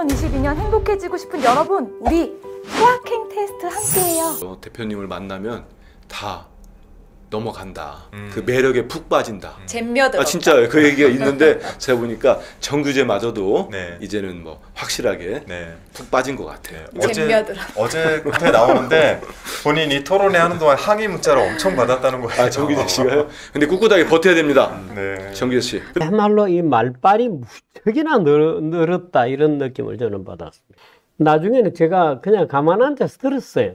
2022년 행복해지고 싶은 여러분, 우리 소확행 테스트 함께해요. 대표님을 만나면 다 넘어간다. 그 매력에 푹 빠진다. 잼며들어. 진짜 그 얘기가 있는데 제가 보니까 정규제마저도 네. 이제는 뭐 확실하게 네. 푹 빠진 것 같아요. 어제 끝에 나오는데 본인이 토론회 하는 동안 항의 문자를 엄청 받았다는 거예요. 아, 정규제 씨가요? 근데 꿋꿋하게 버텨야 됩니다. 네. 정규제 씨. 그야말로 이 말빨이 무척이나 늘었다 이런 느낌을 저는 받았습니다. 나중에는 제가 그냥 가만 앉아서 들었어요.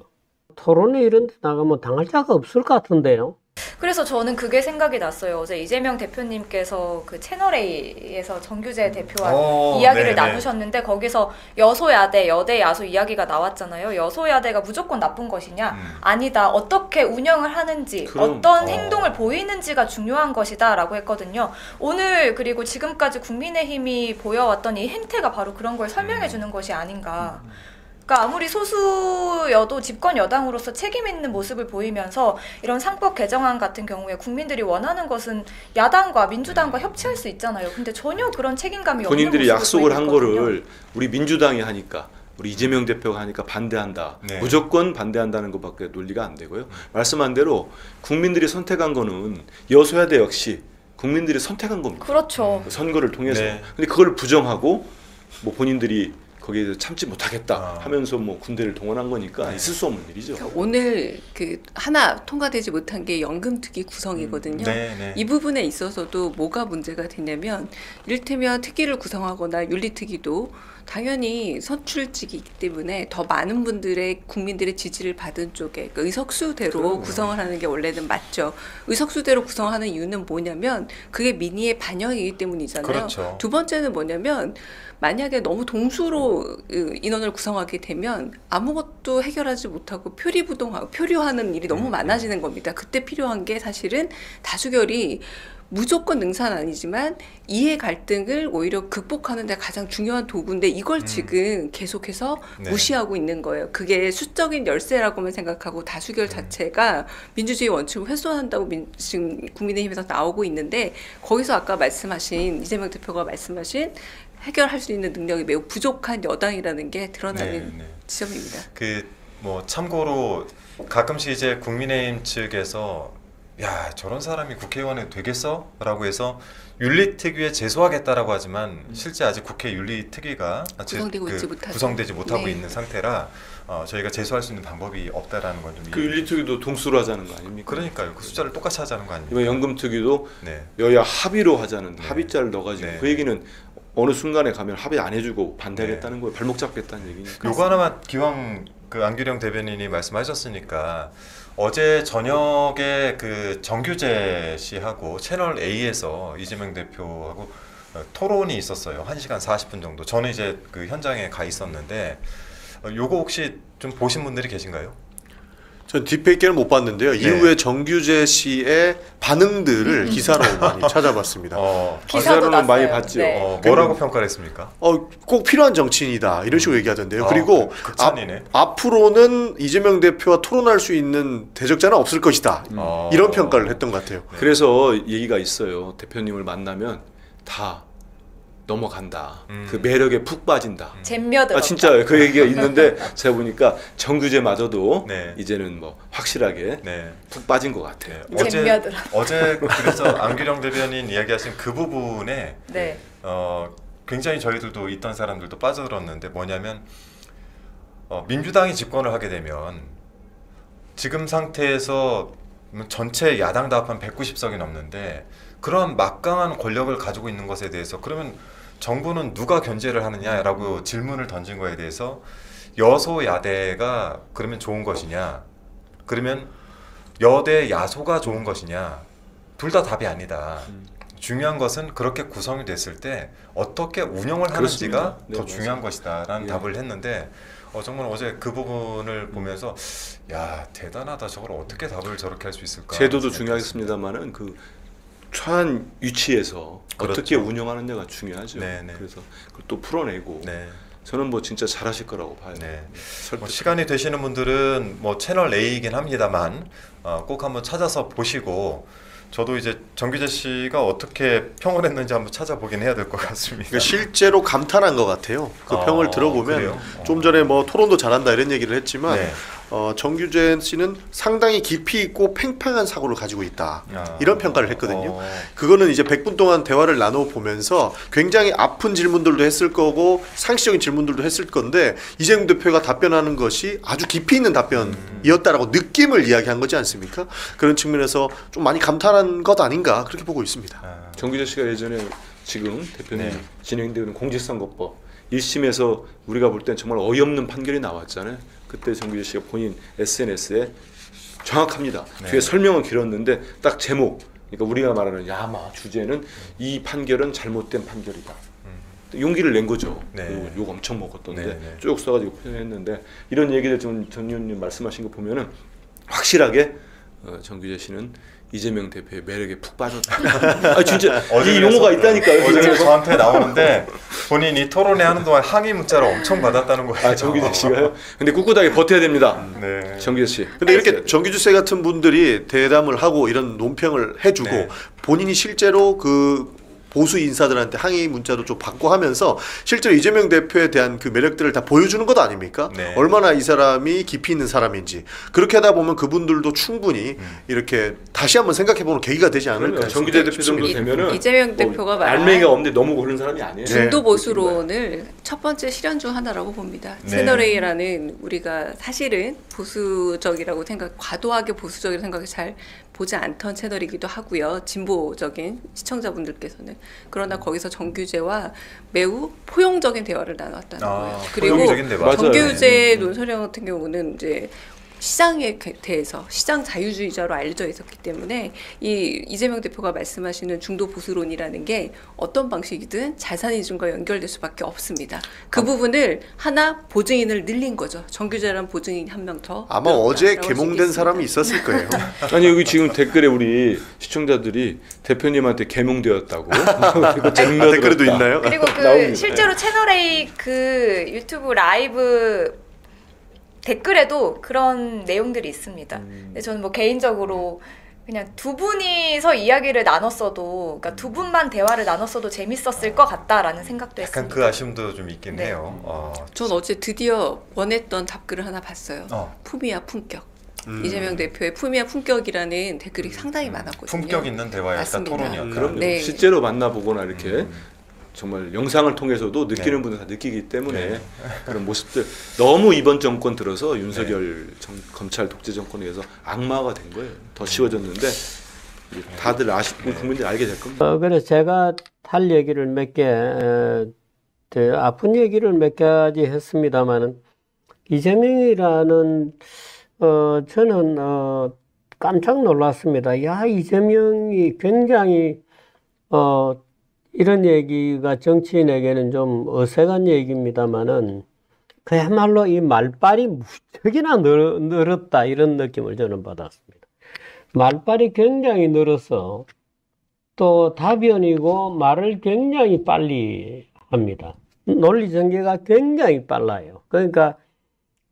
토론회 이런 데 나가면 당할 자가 없을 것 같은데요. 그래서 저는 그게 생각이 났어요. 어제 이재명 대표님께서 그 채널A에서 정규제 대표와 이야기를 네네. 나누셨는데 거기서 여소야대, 여대 야소 이야기가 나왔잖아요. 여소야대가 무조건 나쁜 것이냐? 아니다. 어떻게 운영을 하는지, 어떤 행동을 보이는지가 중요한 것이다 라고 했거든요. 오늘 그리고 지금까지 국민의힘이 보여왔던 이 행태가 바로 그런 걸 설명해 주는 것이 아닌가. 그러니까 아무리 소수여도 집권 여당으로서 책임 있는 모습을 보이면서 이런 상법 개정안 같은 경우에 국민들이 원하는 것은 야당과 민주당과 협치할 수 있잖아요. 근데 전혀 그런 책임감이 없는 본인들이 모습을 약속을 한 보이거든요. 거를 우리 민주당이 하니까, 우리 이재명 대표가 하니까 반대한다. 네. 무조건 반대한다는 것밖에 논리가 안 되고요. 말씀한 대로 국민들이 선택한 거는 여소야대 역시 국민들이 선택한 겁니다. 그렇죠. 선거를 통해서. 네. 근데 그걸 부정하고 뭐 본인들이 거기에 참지 못하겠다 하면서 뭐 군대를 동원한 거니까 있을 수 없는 일이죠. 오늘 그 하나 통과되지 못한 게 연금특위 구성이거든요. 이 부분에 있어서도 뭐가 문제가 되냐면 이를테면 특위를 구성하거나 윤리특위도 당연히 선출직이기 때문에 더 많은 분들의 국민들의 지지를 받은 쪽에 그 의석수대로 구성을 하는 게 원래는 맞죠. 의석수대로 구성하는 이유는 뭐냐면 그게 민의의 반영이기 때문이잖아요. 그렇죠. 두 번째는 뭐냐면 만약에 너무 동수로 인원을 구성하게 되면 아무것도 해결하지 못하고 표리부동하고 표류하는 일이 너무 많아지는 겁니다. 그때 필요한 게 사실은 다수결이 무조건 능사는 아니지만 이해 갈등을 오히려 극복하는 데 가장 중요한 도구인데 이걸 지금 계속해서 무시하고 있는 거예요. 그게 수적인 열세라고만 생각하고 다수결 자체가 민주주의 원칙을 훼손한다고 지금 국민의힘에서 나오고 있는데 거기서 아까 말씀하신 이재명 대표가 말씀하신 해결할 수 있는 능력이 매우 부족한 여당이라는 게 드러나는 지점입니다. 뭐 참고로 가끔씩 이제 국민의힘 측에서 야 저런 사람이 국회의원이 되겠어? 라고 해서 윤리특위에 제소하겠다라고 하지만 실제 아직 국회 윤리특위가 구성되지 못하고 있는 상태라 저희가 제소할 수 있는 방법이 없다라는 건 좀 그 윤리특위도 동수로 하자는 거 아닙니까? 그러니까요. 그 숫자를 똑같이 하자는 거 아닙니까? 이번 연금특위도 여야 합의로 하자는 합의자를 넣어가지고 그 얘기는 어느 순간에 가면 합의 안 해주고 반대하겠다는 거예요. 발목 잡겠다는 얘기니까. 요거 하나만 기왕 그 안규령 대변인이 말씀하셨으니까 어제 저녁에 그 정규제 씨하고 채널 A에서 이재명 대표하고 토론이 있었어요. 1시간 40분 정도. 저는 이제 그 현장에 가 있었는데 요거 혹시 좀 보신 분들이 계신가요? 전 뒷백기는 못 봤는데요. 이후에 정규제 씨의 반응들을 기사로 많이 찾아봤습니다. 기사로는 많이 봤죠. 뭐라고 평가를 했습니까? 꼭 필요한 정치인이다 이런 식으로 얘기하던데요. 그리고 극찬이네. 앞으로는 이재명 대표와 토론할 수 있는 대적자는 없을 것이다. 이런 평가를 했던 것 같아요. 그래서 얘기가 있어요. 대표님을 만나면 다 넘어간다. 그 매력에 푹 빠진다. 잼며들어. 진짜 그 얘기가 있는데 제가 보니까 정규제마저도 이제는 뭐 확실하게 푹 빠진 것 같아요. 어제 그래서 안규령 대변인 이야기하신 그 부분에 굉장히 저희들도 있던 사람들도 빠져들었는데 뭐냐면 민주당이 집권을 하게 되면 지금 상태에서 전체 야당 다 합한 190석이 넘는데 그런 막강한 권력을 가지고 있는 것에 대해서 그러면 정부는 누가 견제를 하느냐라고 질문을 던진 거에 대해서 여소야대가 그러면 좋은 것이냐, 그러면 여대 야소가 좋은 것이냐, 둘 다 답이 아니다. 중요한 것은 그렇게 구성이 됐을 때 어떻게 운영을 하는지가 더 중요한 것이다라는 답을 했는데 정말 어제 그 부분을 보면서 야 대단하다. 저걸 어떻게 답을 저렇게 할 수 있을까. 제도도 중요하겠습니다만은 그 처한 위치에서 어떻게 운영하느냐가 중요하죠. 그래서 그걸 또 풀어내고 저는 뭐 진짜 잘하실 거라고 봐요. 뭐 시간이 되시는 분들은 뭐 채널 A이긴 합니다만 꼭 한번 찾아서 보시고 저도 이제 정규재 씨가 어떻게 평을 했는지 한번 찾아보긴 해야 될 것 같습니다. 그러니까 실제로 감탄한 것 같아요. 그 평을 들어보면 좀 전에 뭐 토론도 잘한다 이런 얘기를 했지만 네. 정규재 씨는 상당히 깊이 있고 팽팽한 사고를 가지고 있다 이런 평가를 했거든요. 그거는 이제 100분 동안 대화를 나눠보면서 굉장히 아픈 질문들도 했을 거고 상식적인 질문들도 했을 건데 이재명 대표가 답변하는 것이 아주 깊이 있는 답변이었다라고 느낌을 이야기한 거지 않습니까? 그런 측면에서 좀 많이 감탄한 것 아닌가 그렇게 보고 있습니다. 정규재 씨가 예전에 지금 대표님 네. 진행되는 공직선거법 1심에서 우리가 볼 땐 정말 어이없는 판결이 나왔잖아요. 그때 정규재 씨가 본인 SNS에 정확합니다. 네. 뒤에 설명은 길었는데 딱 제목, 그러니까 우리가 말하는 야마 주제는 이 판결은 잘못된 판결이다. 용기를 낸 거죠. 네. 욕 엄청 먹었던데 네. 쭉 써가지고 표현했는데 이런 얘기들 전 의원님 말씀하신 거 보면은 확실하게 정규재 씨는 이재명 대표의 매력에 푹 빠졌다. 아 진짜 이 용어가 있다니까요. 어제 저한테 나오는데 본인이 토론회 하는 동안 항의 문자를 엄청 받았다는 거예요. 아 정규재 씨가요? 근데 꿋꿋하게 버텨야 됩니다. 네. 정규재 씨. 근데 이렇게 정규재 씨 같은 분들이 대담을 하고 이런 논평을 해주고 네. 본인이 실제로 그 보수 인사들한테 항의 문자도 좀 받고 하면서 실제로 이재명 대표에 대한 그 매력들을 다 보여주는 것 아닙니까? 네. 얼마나 이 사람이 깊이 있는 사람인지 그렇게 하다 보면 그분들도 충분히 이렇게 다시 한번 생각해보는 계기가 되지 않을까. 정규재 대표 정도 되면은 이재명 대표가 말한 알맹이가 없는데 너무 고른 사람이 아니에요. 중도 보수론을 첫 번째 실현 중 하나라고 봅니다. 네. 채널A라는 우리가 사실은 보수적이라고 과도하게 보수적이라고 생각이 잘 보지 않던 채널이기도 하고요. 진보적인 시청자분들께서는. 그러나 거기서 정규재와 매우 포용적인 대화를 나눴다는 거예요. 그리고 정규재 논설위원 같은 경우는 이제 시장에 대해서 시장 자유주의자로 알려져 있었기 때문에 이재명 대표가 말씀하시는 중도 보수론이라는 게 어떤 방식이든 자산이즘과 연결될 수밖에 없습니다. 그 부분을 하나 보증인을 늘린 거죠. 정규재라는 보증인 한 명 더. 아마 어제 개몽된 사람이 있었을 거예요. 아니 여기 지금 댓글에 우리 시청자들이 대표님한테 개몽되었다고. 댓글에도 있나요? 그리고 그 실제로 채널A 그 유튜브 라이브 댓글에도 그런 내용들이 있습니다. 근데 저는 뭐 개인적으로 그냥 두 분이서 이야기를 나눴어도, 그러니까 두 분만 대화를 나눴어도 재밌었을 것 같다라는 생각도 약간 했습니다. 그 아쉬움도 좀 있긴 네. 해요. 전 어제 드디어 원했던 답글을 하나 봤어요. 품위와 품격. 이재명 대표의 품위와 품격이라는 댓글이 상당히 많았거든요. 품격 있는 대화였다, 토론이었다. 그럼요. 네. 실제로 만나보거나 이렇게 정말 영상을 통해서도 느끼는 분들 다 느끼기 때문에 그런 모습들 너무 이번 정권 들어서 윤석열 검찰 독재 정권에 의해서 악마가 된 거예요. 더 쉬워졌는데 다들 국민들이 알게 될 겁니다. 그래서 제가 할 얘기를 몇 개, 아픈 얘기를 몇 가지 했습니다만은 이재명이라는 저는 깜짝 놀랐습니다. 야, 이재명이 굉장히 이런 얘기가 정치인에게는 좀 어색한 얘기입니다만은 그야말로 이 말빨이 무척이나 늘었다 이런 느낌을 저는 받았습니다. 말빨이 굉장히 늘어서 또 답변이고 말을 굉장히 빨리 합니다. 논리 전개가 굉장히 빨라요. 그러니까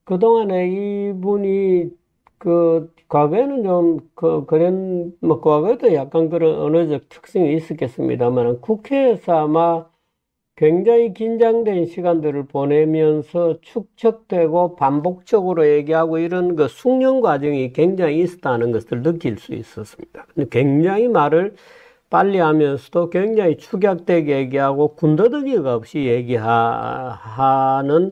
그동안에 이분이 과거에는 좀, 과거에도 약간 그런 언어적 특성이 있었겠습니다만, 국회에서 아마 굉장히 긴장된 시간들을 보내면서 축적되고 반복적으로 얘기하고 이런 그 숙련 과정이 굉장히 있었다는 것을 느낄 수 있었습니다. 근데 굉장히 말을 빨리 하면서도 굉장히 축약되게 얘기하고 군더더기가 없이 얘기하는,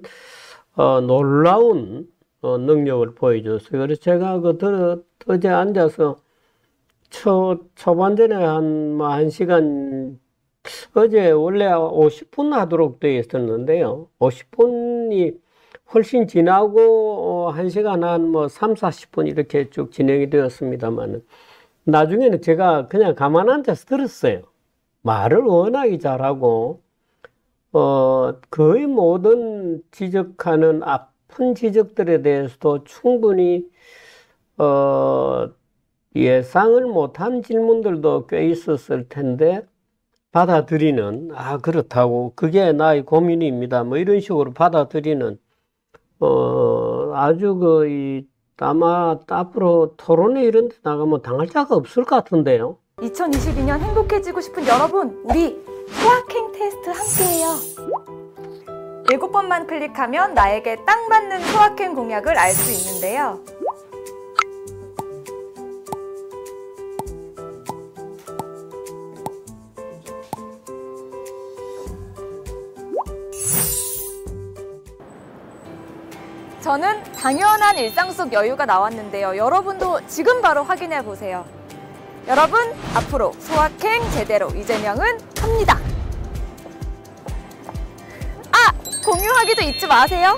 놀라운 능력을 보여줬어요. 그래서 제가 어제 앉아서 초반전에 한 시간, 어제 원래 50분 하도록 되어 있었는데요. 50분이 훨씬 지나고 1시간 한 3, 40분 이렇게 쭉 진행이 되었습니다만 나중에는 제가 그냥 가만 앉아서 들었어요. 말을 워낙에 잘하고 거의 모든 지적하는 큰 지적들에 대해서도 충분히 예상을 못한 질문들도 꽤 있었을 텐데 받아들이는 그렇다고 그게 나의 고민입니다 뭐 이런 식으로 받아들이는 아주 아마 앞으로 토론회 이런 데 나가면 당할 자가 없을 것 같은데요. 2022년 행복해지고 싶은 여러분, 우리 소확행 테스트 함께해요. 7번만 클릭하면 나에게 딱 맞는 소확행 공약을 알 수 있는데요. 저는 당연한 일상 속 여유가 나왔는데요. 여러분도 지금 바로 확인해 보세요. 여러분, 앞으로 소확행 제대로 이재명은 합니다. 공유하기도 잊지 마세요.